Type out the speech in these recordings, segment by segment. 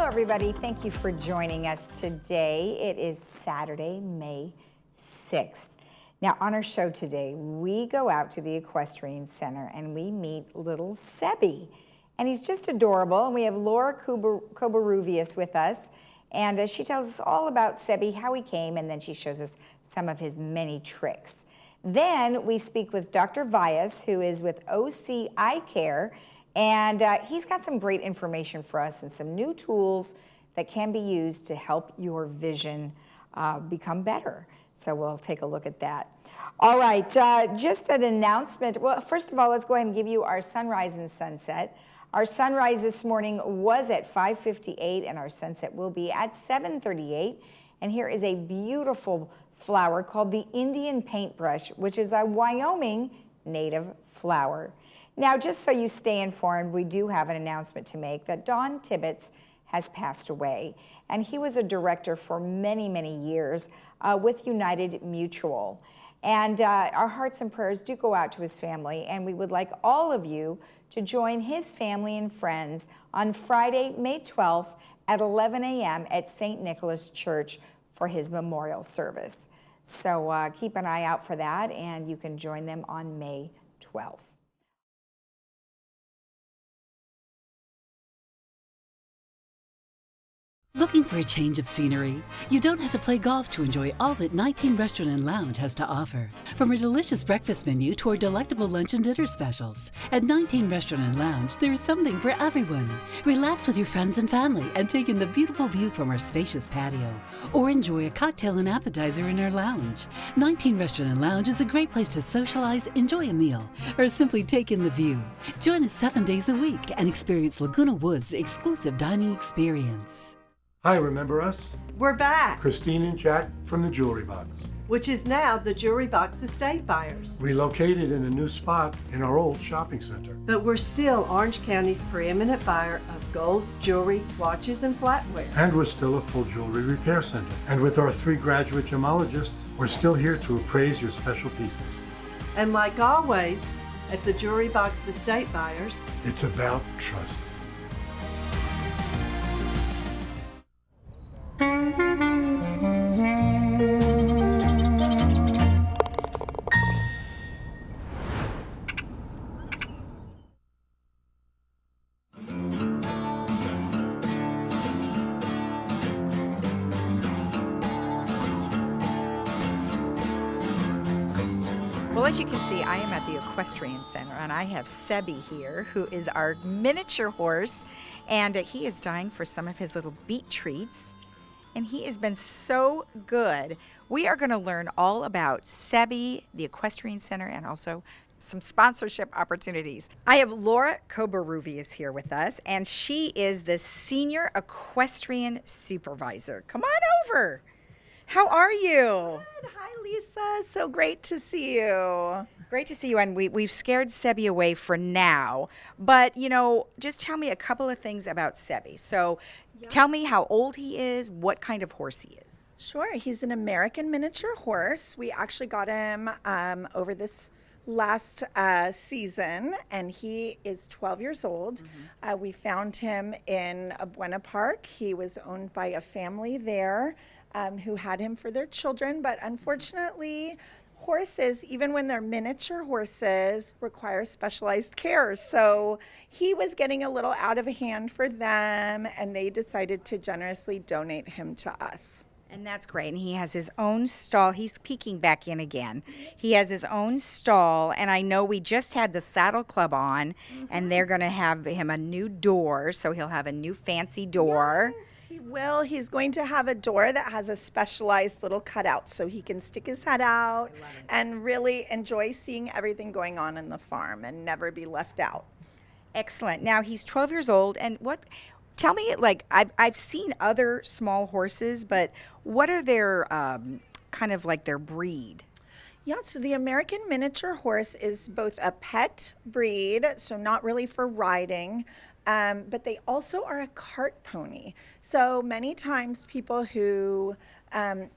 Hello, everybody. Thank you for joining us today. It is Saturday, May 6th. Now, on our show today, we go out to the Equestrian Center and we meet little Sebi. And he's just adorable. And we have Laura Kobaruvius with us. And she tells us all about Sebi, how he came, and then she shows us some of his many tricks. Then we speak with Dr. Vyas, who is with OC Eye Care. And he's got some great information for us and some new tools that can be used to help your vision become better. So we'll take a look at that. All right, just an announcement. Well, first of all, let's go ahead and give you our sunrise and sunset. Our sunrise this morning was at 5:58 and our sunset will be at 7:38. And here is a beautiful flower called the Indian paintbrush, which is a Wyoming native flower. Now, just so you stay informed, we do have an announcement to make that Don Tibbetts has passed away. And he was a director for many, many years with United Mutual. And our hearts and prayers do go out to his family. And we would like all of you to join his family and friends on Friday, May 12th at 11 a.m. at St. Nicholas Church for his memorial service. So keep an eye out for that, and you can join them on May 12th. Looking for a change of scenery? You don't have to play golf to enjoy all that 19 Restaurant and Lounge has to offer. From a delicious breakfast menu to our delectable lunch and dinner specials. At 19 Restaurant and Lounge, there is something for everyone. Relax with your friends and family and take in the beautiful view from our spacious patio. Or enjoy a cocktail and appetizer in our lounge. 19 Restaurant and Lounge is a great place to socialize, enjoy a meal, or simply take in the view. Join us 7 days a week and experience Laguna Woods' exclusive dining experience. Hi, remember us? We're back, Christine and Jack from the Jewelry Box. which is now the Jewelry Box Estate Buyers. Relocated in a new spot in our old shopping center. But we're still Orange County's preeminent buyer of gold, jewelry, watches, and flatware. And we're still a full jewelry repair center. And with our 3 graduate gemologists, we're still here to appraise your special pieces. And like always, at the Jewelry Box Estate Buyers, It's about trust. Well, as you can see, I am at the Equestrian Center, and I have Sebi here, who is our miniature horse, and he is dying for some of his little beet treats, and he has been so good. We are going to learn all about Sebi, the Equestrian Center, and also some sponsorship opportunities. I have Laura Kobaruvius here with us, and she is the Senior Equestrian Supervisor. Come on over. How are you? Good. Hi, Lisa. So great to see you. Great to see you, and we've scared Sebi away for now. But, you know, just tell me a couple of things about Sebi. So tell me how old he is, what kind of horse he is. Sure. He's an American miniature horse. We actually got him over this last season, and he is 12 years old. We found him in Buena Park. He was owned by a family there who had him for their children, but unfortunately, horses, even when they're miniature horses, require specialized care. So he was getting a little out of hand for them, and they decided to generously donate him to us. And that's great. And he has his own stall. He's peeking back in again. He has his own stall. And I know we just had the Saddle Club on, and they're going to have him a new door. So he'll have a new fancy door. Yes, he will. He's going to have a door that has a specialized little cutout so he can stick his head out and really enjoy seeing everything going on in the farm and never be left out. Excellent. Now, he's 12 years old. And tell me, like, I've seen other small horses, but what are their kind of like their breed? Yeah, so the American miniature horse is both a pet breed, so not really for riding, but they also are a cart pony. So many times people who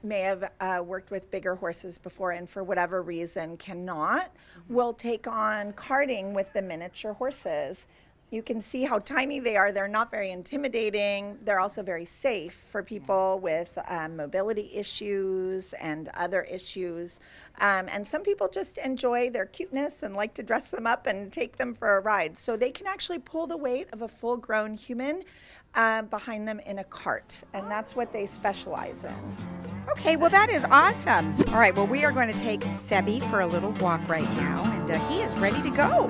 may have worked with bigger horses before and for whatever reason cannot, will take on carting with the miniature horses. You can see how tiny they are. They're not very intimidating. They're also very safe for people with mobility issues and other issues. And some people just enjoy their cuteness and like to dress them up and take them for a ride. So they can actually pull the weight of a full-grown human behind them in a cart. And that's what they specialize in. Okay, well, that is awesome. All right, well, we are going to take Sebi for a little walk right now, and he is ready to go.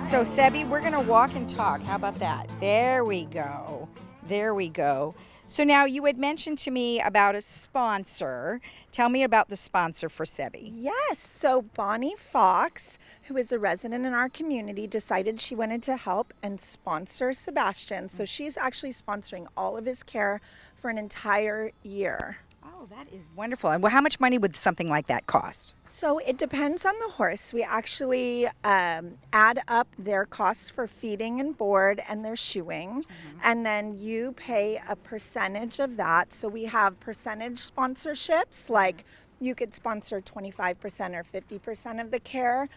So, Sebi, we're going to walk and talk. How about that? There we go. There we go. So now you had mentioned to me about a sponsor. Tell me about the sponsor for Sebi. Yes, so Bonnie Fox, who is a resident in our community, decided she wanted to help and sponsor Sebastian. So she's actually sponsoring all of his care for an entire year. Oh, that is wonderful. And well, how much money would something like that cost? So it depends on the horse. We actually add up their costs for feeding and board and their shoeing, and then you pay a percentage of that. So we have percentage sponsorships, like you could sponsor 25% or 50% of the care,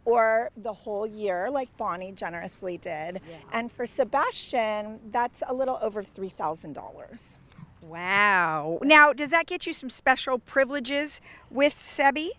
or the whole year, like Bonnie generously did. Yeah. And for Sebastian, that's a little over $3,000. Wow. Now, does that get you some special privileges with Sebi?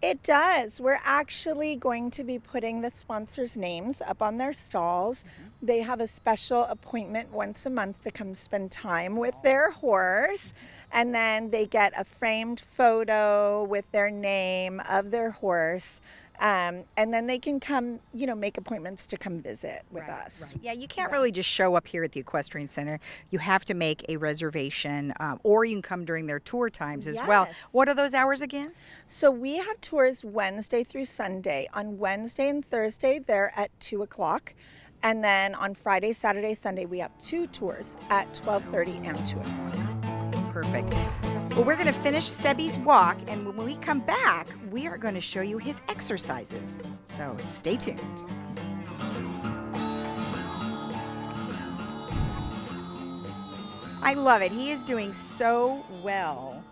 It does. We're actually going to be putting the sponsors' names up on their stalls. They have a special appointment once a month to come spend time with their horse. And then they get a framed photo with their name of their horse. And then they can come, make appointments to come visit with us. Right. Yeah, you can't really just show up here at the Equestrian Center. You have to make a reservation, or you can come during their tour times as well. What are those hours again? So we have tours Wednesday through Sunday. On Wednesday and Thursday, they're at 2 o'clock. And then on Friday, Saturday, Sunday, we have 2 tours at 12:30 and 2 o'clock. Perfect. Well, we're going to finish Sebi's walk, and when we come back, we are going to show you his exercises. So stay tuned. I love it. He is doing so well.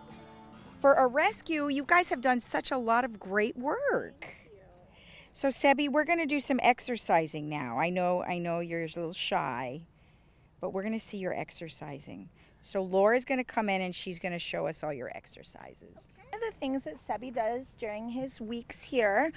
For a rescue, you guys have done such a lot of great work. So, Sebi, we're going to do some exercising now. I know you're a little shy, but we're going to see your exercising. So Laura's going to come in and she's going to show us all your exercises. One of the things that Sebi does during his weeks here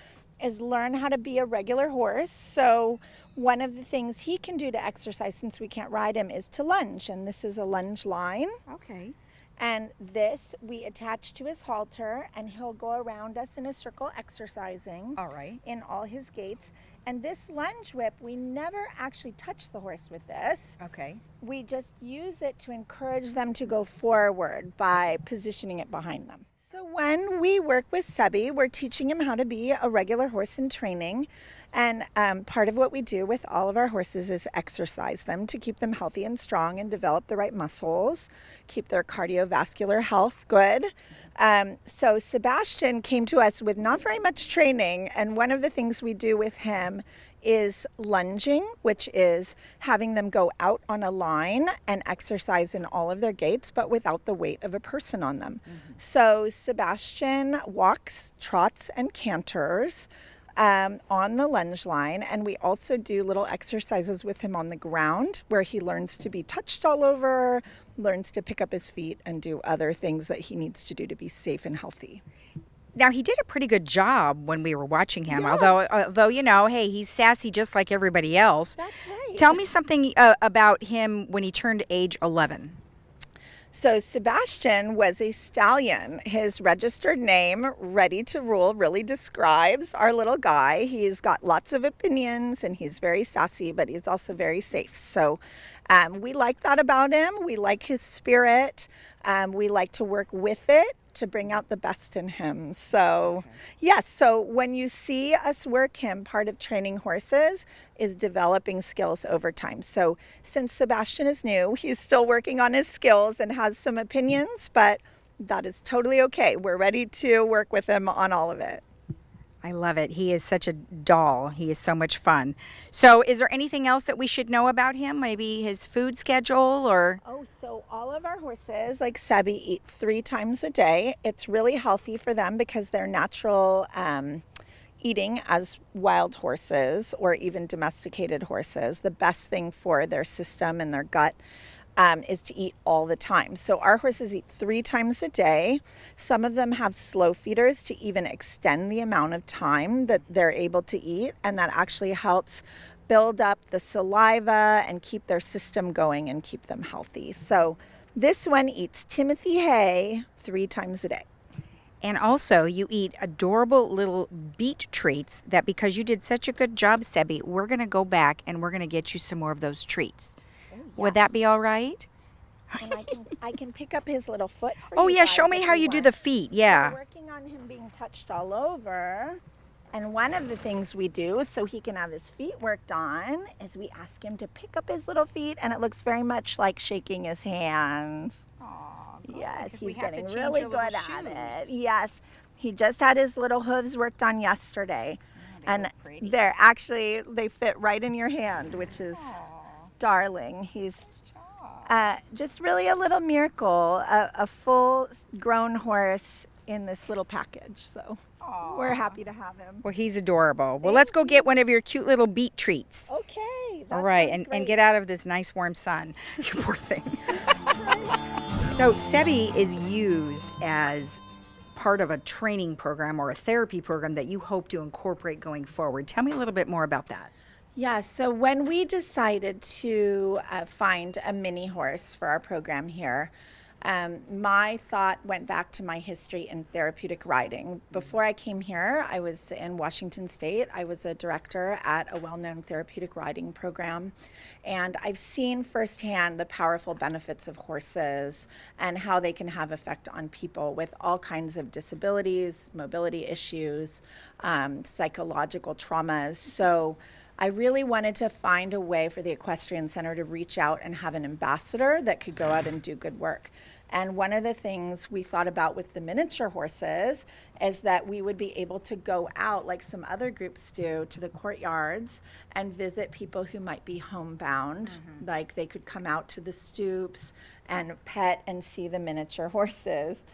is learn how to be a regular horse. So one of the things he can do to exercise, since we can't ride him, is to lunge. And this is a lunge line. Okay. And this we attach to his halter, and he'll go around us in a circle exercising. All right. In all his gaits. And this lunge whip, we never actually touch the horse with this. Okay. We just use it to encourage them to go forward by positioning it behind them. So when we work with Sebi, we're teaching him how to be a regular horse in training. And part of what we do with all of our horses is exercise them to keep them healthy and strong and develop the right muscles, keep their cardiovascular health good. So Sebastian came to us with not very much training, and one of the things we do with him is lunging, which is having them go out on a line and exercise in all of their gaits, but without the weight of a person on them. So Sebastian walks, trots, and canters on the lunge line, and we also do little exercises with him on the ground where he learns to be touched all over, learns to pick up his feet, and do other things that he needs to do to be safe and healthy. Now, he did a pretty good job when we were watching him, although hey, he's sassy just like everybody else. That's right. Tell me something about him when he turned age 11. So Sebastian was a stallion. His registered name, Ready to Rule, really describes our little guy. He's got lots of opinions and he's very sassy, but he's also very safe. So we like that about him. We like his spirit. We like to work with it to bring out the best in him. So yes, so when you see us work him, part of training horses is developing skills over time. So since Sebastian is new, he's still working on his skills and has some opinions, but that is totally okay. We're ready to work with him on all of it. I love it. He is such a doll. He is so much fun. So is there anything else that we should know about him? Maybe his food schedule or? Oh, so all of our horses, like Sebi, eat 3 times a day. It's really healthy for them because their natural eating as wild horses or even domesticated horses, the best thing for their system and their gut is to eat all the time. So our horses eat 3 times a day. Some of them have slow feeders to even extend the amount of time that they're able to eat, and that actually helps build up the saliva and keep their system going and keep them healthy. So this one eats Timothy hay 3 times a day. And also, you eat adorable little beet treats that, because you did such a good job, Sebi, we're going to go back and we're going to get you some more of those treats. Would that be all right? And I can pick up his little foot for Oh, you yeah, guys show me if how you do want. the feet. Yeah. We're working on him being touched all over. And one of the things we do so he can have his feet worked on is we ask him to pick up his little feet, and it looks very much like shaking his hands. Yes, he's getting really good at it. Yes, he just had his little hooves worked on yesterday. And they fit right in your hand, which is darling. He's just really a little miracle, a full grown horse in this little package. So we're happy to have him. Well, he's adorable. Well, let's go get one of your cute little beet treats. Okay. All right, and get out of this nice warm sun. You poor thing. So Sebi is used as part of a training program or a therapy program that you hope to incorporate going forward. Tell me a little bit more about that. Yeah, so when we decided to find a mini horse for our program here, my thought went back to my history in therapeutic riding. Before I came here, I was in Washington State. I was a director at a well-known therapeutic riding program, and I've seen firsthand the powerful benefits of horses and how they can have effect on people with all kinds of disabilities, mobility issues, psychological traumas. So I really wanted to find a way for the Equestrian Center to reach out and have an ambassador that could go out and do good work. And one of the things we thought about with the miniature horses is that we would be able to go out, like some other groups do, to the courtyards and visit people who might be homebound. Like they could come out to the stoops and pet and see the miniature horses.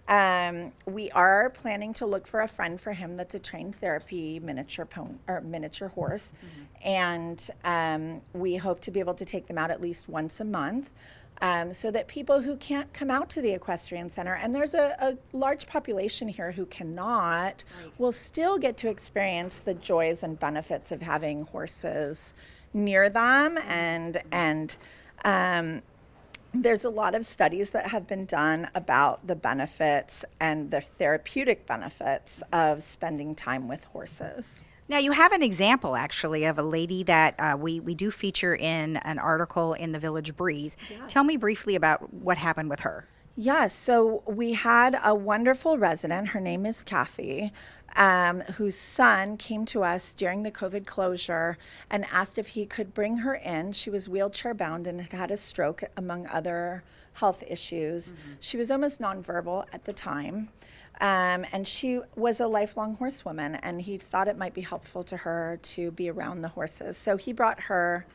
We are planning to look for a friend for him that's a trained therapy miniature horse, and we hope to be able to take them out at least once a month, so that people who can't come out to the Equestrian Center, and there's a large population here who cannot, will still get to experience the joys and benefits of having horses near them, and there's a lot of studies that have been done about the benefits and the therapeutic benefits of spending time with horses. Now, you have an example, actually, of a lady that we do feature in an article in the Village Breeze. Tell me briefly about what happened with her. Yes, so we had a wonderful resident, her name is Kathy, whose son came to us during the COVID closure and asked if he could bring her in. She was wheelchair bound and had had a stroke, among other health issues. She was almost nonverbal at the time. And she was a lifelong horsewoman, and he thought it might be helpful to her to be around the horses. So he brought her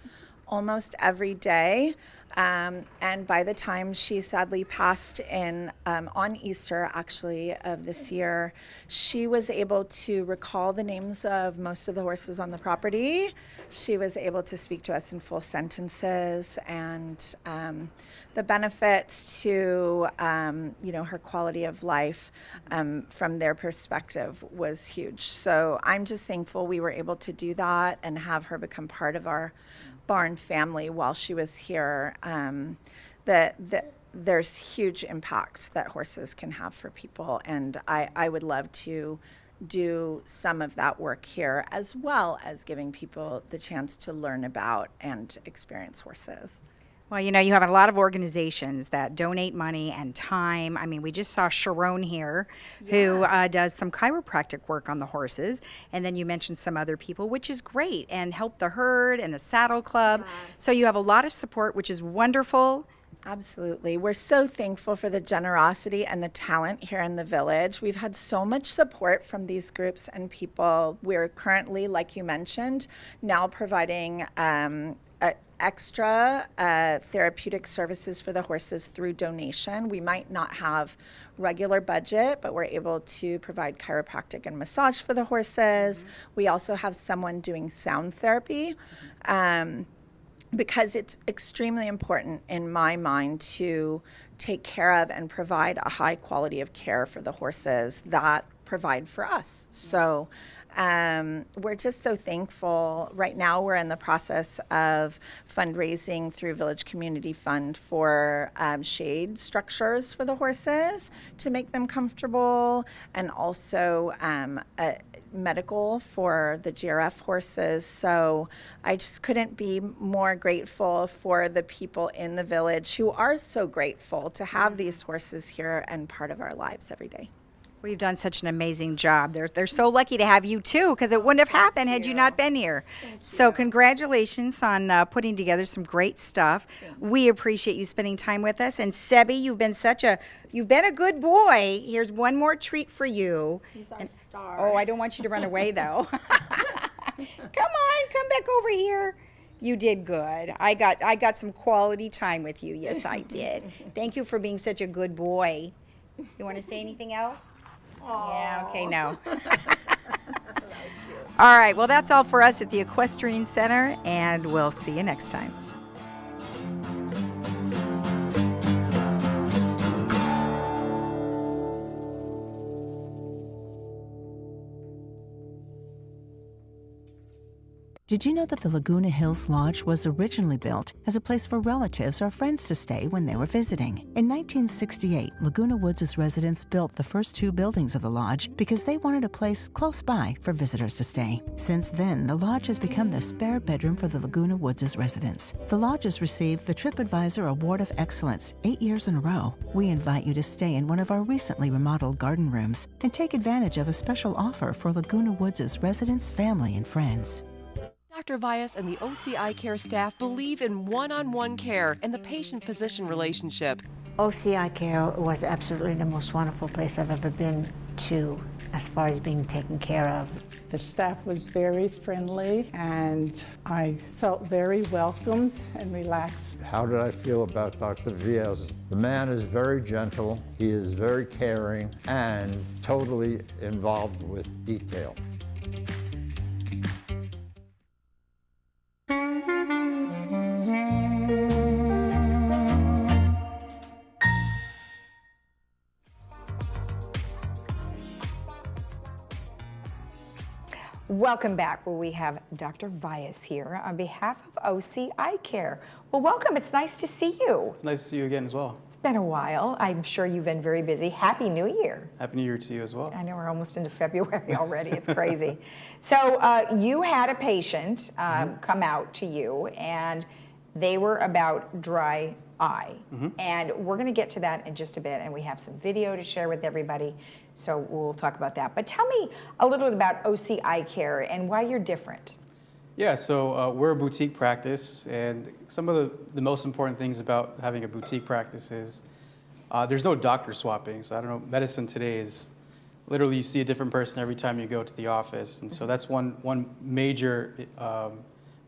almost every day. And by the time she sadly passed on Easter, actually, of this year, she was able to recall the names of most of the horses on the property. She was able to speak to us in full sentences, and the benefits to her quality of life from their perspective was huge. So I'm just thankful we were able to do that and have her become part of our barn family while she was here. There's huge impacts that horses can have for people, and I would love to do some of that work here, as well as giving people the chance to learn about and experience horses. Well, you have a lot of organizations that donate money and time. I mean, we just saw Sharon here who does some chiropractic work on the horses. And then you mentioned some other people, which is great, and Help the Herd and the Saddle Club. So you have a lot of support, which is wonderful. Absolutely. We're so thankful for the generosity and the talent here in the village. We've had so much support from these groups and people. We're currently, like you mentioned, now providing extra therapeutic services for the horses through donation. We might not have regular budget, but we're able to provide chiropractic and massage for the horses. We also have someone doing sound therapy. Because it's extremely important in my mind to take care of and provide a high quality of care for the horses that provide for us. So we're just so thankful. Right now we're in the process of fundraising through Village Community Fund for shade structures for the horses to make them comfortable, and also medical for the GRF horses. So I just couldn't be more grateful for the people in the village who are so grateful to have these horses here and part of our lives every day. Well, you've done such an amazing job. They're so lucky to have you too, because it wouldn't have happened had you not been here. So congratulations on putting together some great stuff. We appreciate you spending time with us. And Sebi, you've been a good boy. Here's one more treat for you. He's our star. Oh, I don't want you to run away though. Come back over here. You did good. I got some quality time with you. Yes, I did. Thank you for being such a good boy. You want to say anything else? Yeah, okay, no. All right, well, that's all for us at the Equestrian Center, and we'll see you next time. Did you know that the Laguna Hills Lodge was originally built as a place for relatives or friends to stay when they were visiting? In 1968, Laguna Woods' residents built the first 2 buildings of the lodge because they wanted a place close by for visitors to stay. Since then, the lodge has become the spare bedroom for the Laguna Woods' residents. The lodge has received the TripAdvisor Award of Excellence 8 years in a row. We invite you to stay in one of our recently remodeled garden rooms and take advantage of a special offer for Laguna Woods' residents, family, and friends. Dr. Vyas and the OCI Care staff believe in one-on-one care and the patient-physician relationship. OCI Care was absolutely the most wonderful place I've ever been to as far as being taken care of. The staff was very friendly and I felt very welcomed and relaxed. How did I feel about Dr. Vyas? The man is very gentle, he is very caring, and totally involved with detail. Welcome back, where we have Dr. Vyas here on behalf of OCI Care. Well, welcome. It's nice to see you. It's nice to see you again as well. It's been a while. I'm sure you've been very busy. Happy New Year. Happy New Year to you as well. I know we're almost into February already. It's crazy. So you had a patient come out to you, and they were about dry eye. And we're going to get to that in just a bit, and we have some video to share with everybody, so we'll talk about that. But tell me a little bit about OCI Care and why you're different. Yeah, so we're a boutique practice, and some of the most important things about having a boutique practice is there's no doctor swapping. So I don't know, medicine today is literally you see a different person every time you go to the office, and so that's one major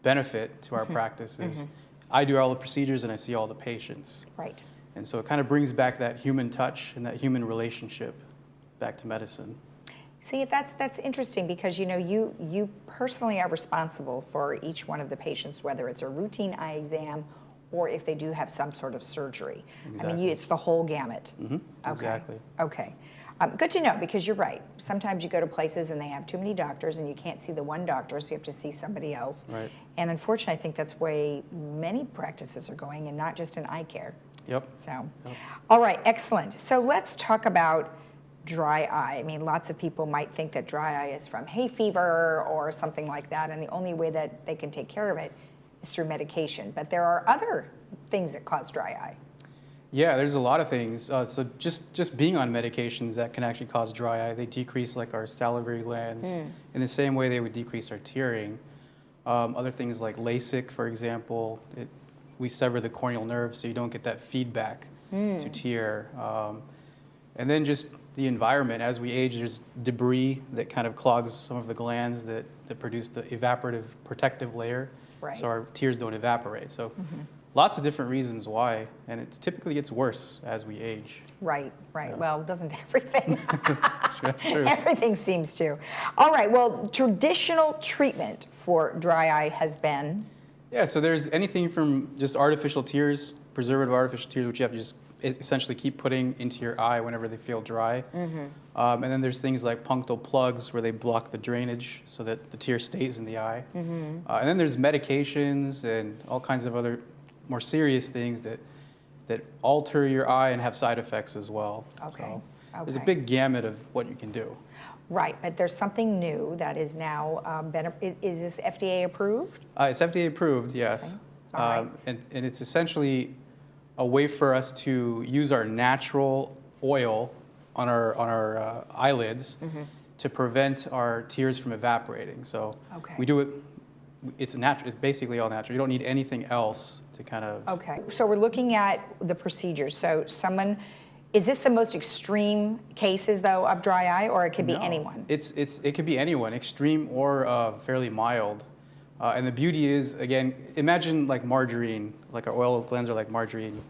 benefit to our practice is I do all the procedures and I see all the patients. Right. And so it kind of brings back that human touch and that human relationship back to medicine. See, that's interesting because you personally are responsible for each one of the patients, whether it's a routine eye exam or if they do have some sort of surgery. Exactly. I mean, it's the whole gamut. Okay. Exactly. Okay. Good to know, because you're right. Sometimes you go to places and they have too many doctors and you can't see the one doctor, so you have to see somebody else. Right. And unfortunately, I think that's where many practices are going, and not just in eye care. Yep. So, all right, excellent. So let's talk about dry eye. I mean, lots of people might think that dry eye is from hay fever or something like that, and the only way that they can take care of it is through medication. But there are other things that cause dry eye. Yeah, there's a lot of things. So just being on medications that can actually cause dry eye, they decrease like our salivary glands in the same way they would decrease our tearing. Other things like LASIK, for example, we sever the corneal nerve so you don't get that feedback to tear. And then just the environment. As we age, there's debris that kind of clogs some of the glands that produce the evaporative protective layer Right. so our tears don't evaporate. So lots of different reasons why, and it typically gets worse as we age. Right. Well, doesn't everything? True. Everything seems to. All right, well, traditional treatment for dry eye has been? Yeah, so there's anything from just artificial tears, preservative artificial tears, which you have to just essentially keep putting into your eye whenever they feel dry. And then there's things like punctal plugs where they block the drainage so that the tear stays in the eye. And then there's medications and all kinds of other more serious things that alter your eye and have side effects as well. Okay. So there's a big gamut of what you can do. Right, but there's something new that is now is this FDA approved? It's FDA approved, yes. Okay. All right. And it's essentially a way for us to use our natural oil on our eyelids to prevent our tears from evaporating. So we do it. It's natural. It's basically all natural. You don't need anything else to kind of. Okay, so we're looking at the procedures. So is this the most extreme cases though of dry eye, or it could be anyone? It could be anyone, extreme or fairly mild. And the beauty is, again, imagine like margarine, like our oil glands are like margarine.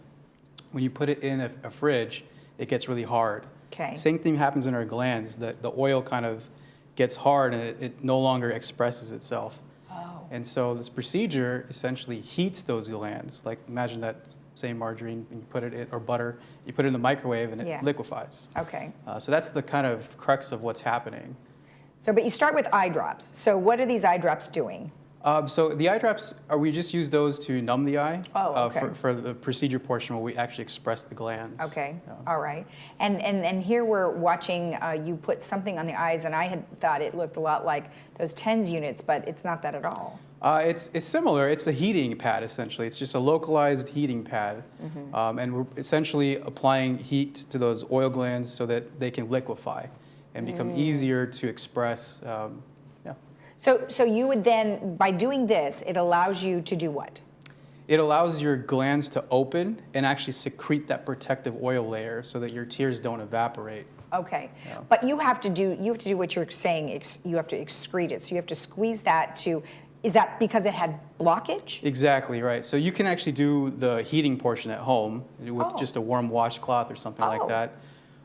When you put it in a fridge, it gets really hard. Okay. Same thing happens in our glands. The oil kind of gets hard and it no longer expresses itself. Oh. And so this procedure essentially heats those glands. Like imagine that same margarine, and you put it in, or butter, you put it in the microwave and it liquefies. Okay. So that's the kind of crux of what's happening. So, but you start with eye drops. So what are these eye drops doing? So the eye drops, we just use those to numb the eye. Oh, okay. For the procedure portion where we actually express the glands. Okay, all right. And here we're watching you put something on the eyes, and I had thought it looked a lot like those TENS units, but it's not that at all. It's similar. It's a heating pad, essentially. It's just a localized heating pad. And we're essentially applying heat to those oil glands so that they can liquefy and become easier to express. So you would then, by doing this, it allows you to do what? It allows your glands to open and actually secrete that protective oil layer so that your tears don't evaporate. Okay, but you have to do what you're saying. You have to excrete it. So you have to squeeze that to. Is that because it had blockage? Exactly right. So you can actually do the heating portion at home with just a warm washcloth or something like that.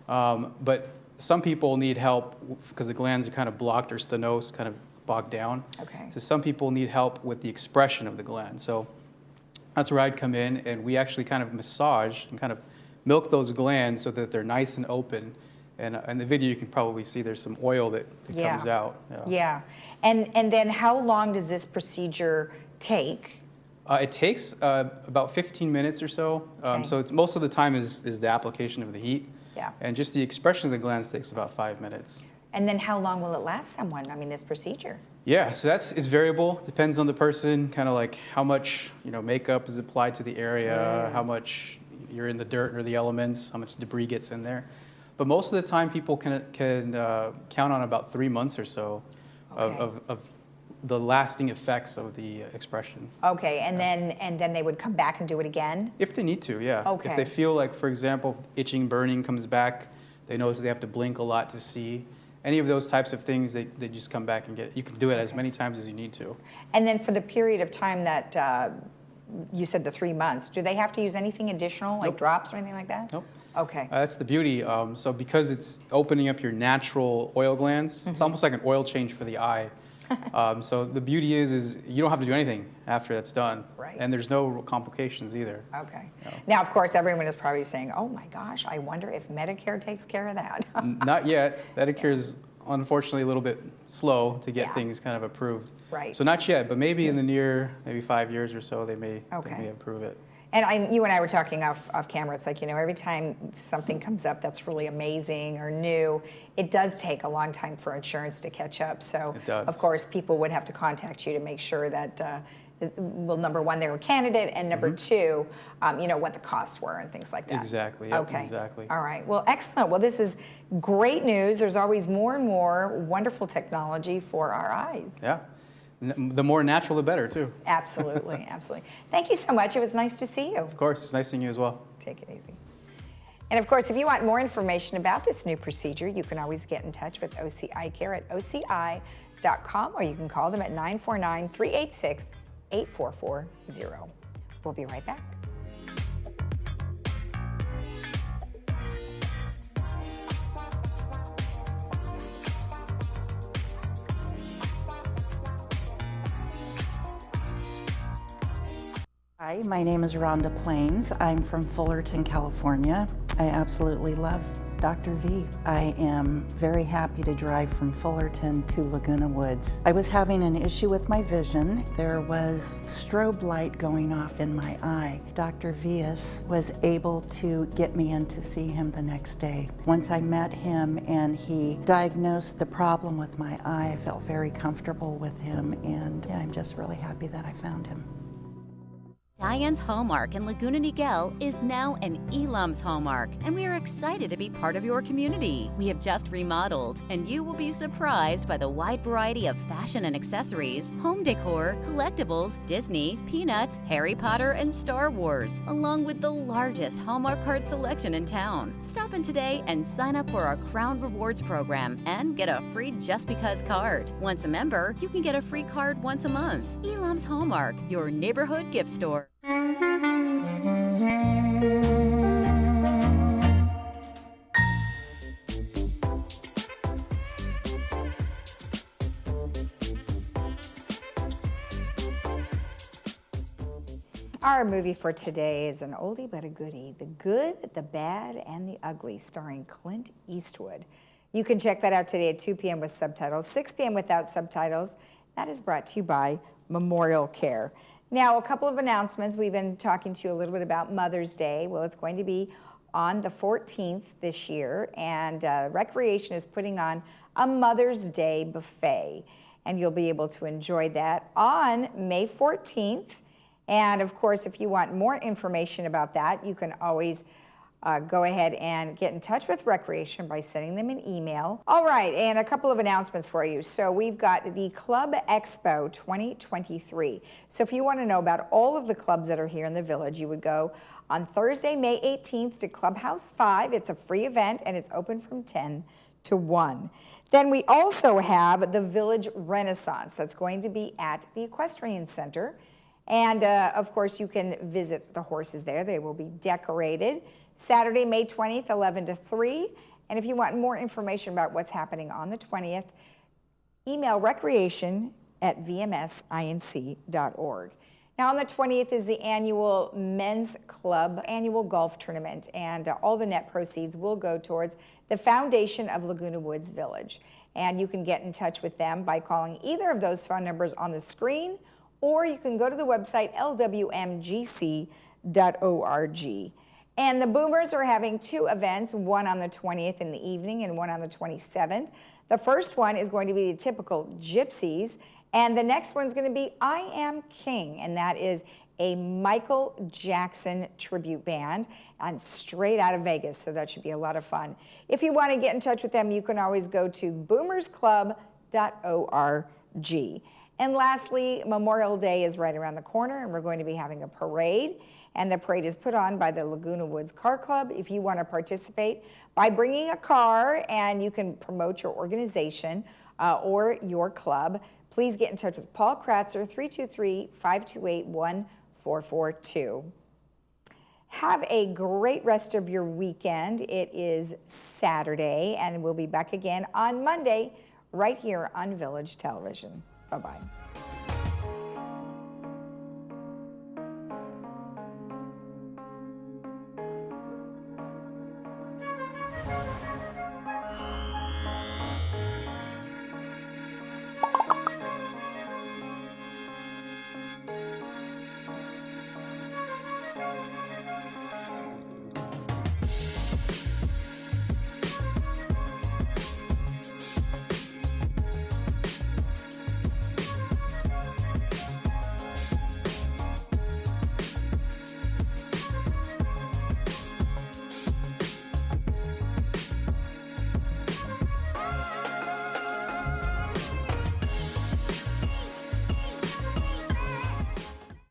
But some people need help because the glands are kind of blocked or stenose, kind of bogged down. Okay. So some people need help with the expression of the gland. So that's where I'd come in, and we actually kind of massage and kind of milk those glands so that they're nice and open. And in the video, you can probably see there's some oil that comes out. Yeah. And then how long does this procedure take? It takes about 15 minutes or so. So it's, most of the time is the application of the heat. Yeah. And just the expression of the glands takes about 5 minutes. And then how long will it last someone? I mean, this procedure? Yeah, so it's variable. Depends on the person, kind of like how much makeup is applied to the area, how much you're in the dirt or the elements, how much debris gets in there. But most of the time, people can count on about 3 months or so of the lasting effects of the expression. Okay, and then they would come back and do it again? If they need to, yeah. Okay. If they feel like, for example, itching, burning comes back, they notice they have to blink a lot to see. Any of those types of things, they just come back and get. You can do it as many times as you need to. And then for the period of time that you said the 3 months, do they have to use anything additional, like drops or anything like that? Nope. Okay. That's the beauty. So because it's opening up your natural oil glands, it's almost like an oil change for the eye. So the beauty is you don't have to do anything after that's done. Right. And there's no complications either. Okay. Now, of course, everyone is probably saying, oh my gosh, I wonder if Medicare takes care of that. Not yet. Medicare is unfortunately a little bit slow to get things kind of approved. Right. So not yet, but maybe in the near, maybe 5 years or so, they may approve it. And you and I were talking off camera, it's like, every time something comes up that's really amazing or new, it does take a long time for insurance to catch up. So, it does. Of course, people would have to contact you to make sure that, well, number one, they were a candidate, and number two, what the costs were and things like that. Exactly. Yep, okay. Exactly. All right. Well, excellent. Well, this is great news. There's always more and more wonderful technology for our eyes. Yeah. The more natural, the better, too. Absolutely. Absolutely. Thank you so much. It was nice to see you. Of course. It's nice seeing you as well. Take it easy. And of course, if you want more information about this new procedure, you can always get in touch with OC Eye Care at oci.com, or you can call them at 949-386-8255. 8440. We'll be right back. Hi, my name is Rhonda Plains. I'm from Fullerton, California. I absolutely love Dr. V. I am very happy to drive from Fullerton to Laguna Woods. I was having an issue with my vision. There was strobe light going off in my eye. Dr. Vias was able to get me in to see him the next day. Once I met him and he diagnosed the problem with my eye, I felt very comfortable with him, and I'm just really happy that I found him. Diane's Hallmark in Laguna Niguel is now an Elam's Hallmark, and we are excited to be part of your community. We have just remodeled, and you will be surprised by the wide variety of fashion and accessories, home decor, collectibles, Disney, Peanuts, Harry Potter, and Star Wars, along with the largest Hallmark card selection in town. Stop in today and sign up for our Crown Rewards program and get a free Just Because card. Once a member, you can get a free card once a month. Elam's Hallmark, your neighborhood gift store. Our movie for today is an oldie but a goodie, The Good, the Bad, and the Ugly, starring Clint Eastwood. You can check that out today at 2 p.m. with subtitles, 6 p.m. without subtitles. That is brought to you by Memorial Care. Now, a couple of announcements. We've been talking to you a little bit about Mother's Day. Well, it's going to be on the 14th this year, and Recreation is putting on a Mother's Day buffet, and you'll be able to enjoy that on May 14th. And of course, if you want more information about that, you can always go ahead and get in touch with Recreation by sending them an email. All right, and a couple of announcements for you. So we've got the Club Expo 2023. So if you want to know about all of the clubs that are here in the village, you would go on Thursday, May 18th to Clubhouse 5. It's a free event and it's open from 10 to 1. Then we also have the Village Renaissance that's going to be at the Equestrian Center. And of course, you can visit the horses there. They will be decorated. Saturday, May 20th, 11 to 3. And if you want more information about what's happening on the 20th, email recreation@vmsinc.org. Now on the 20th is the annual Men's Club annual golf tournament, and all the net proceeds will go towards the foundation of Laguna Woods Village. And you can get in touch with them by calling either of those phone numbers on the screen, or you can go to the website lwmgc.org. And the Boomers are having two events, one on the 20th in the evening and one on the 27th. The first one is going to be the typical Gypsies, and the next one's going to be I Am King, and that is a Michael Jackson tribute band, and straight out of Vegas, so that should be a lot of fun. If you want to get in touch with them, you can always go to boomersclub.org. And lastly, Memorial Day is right around the corner, and we're going to be having a parade. And the parade is put on by the Laguna Woods Car Club. If you want to participate by bringing a car, and you can promote your organization or your club, please get in touch with Paul Kratzer, 323-528-1442. Have a great rest of your weekend. It is Saturday, and we'll be back again on Monday right here on Village Television. Bye-bye.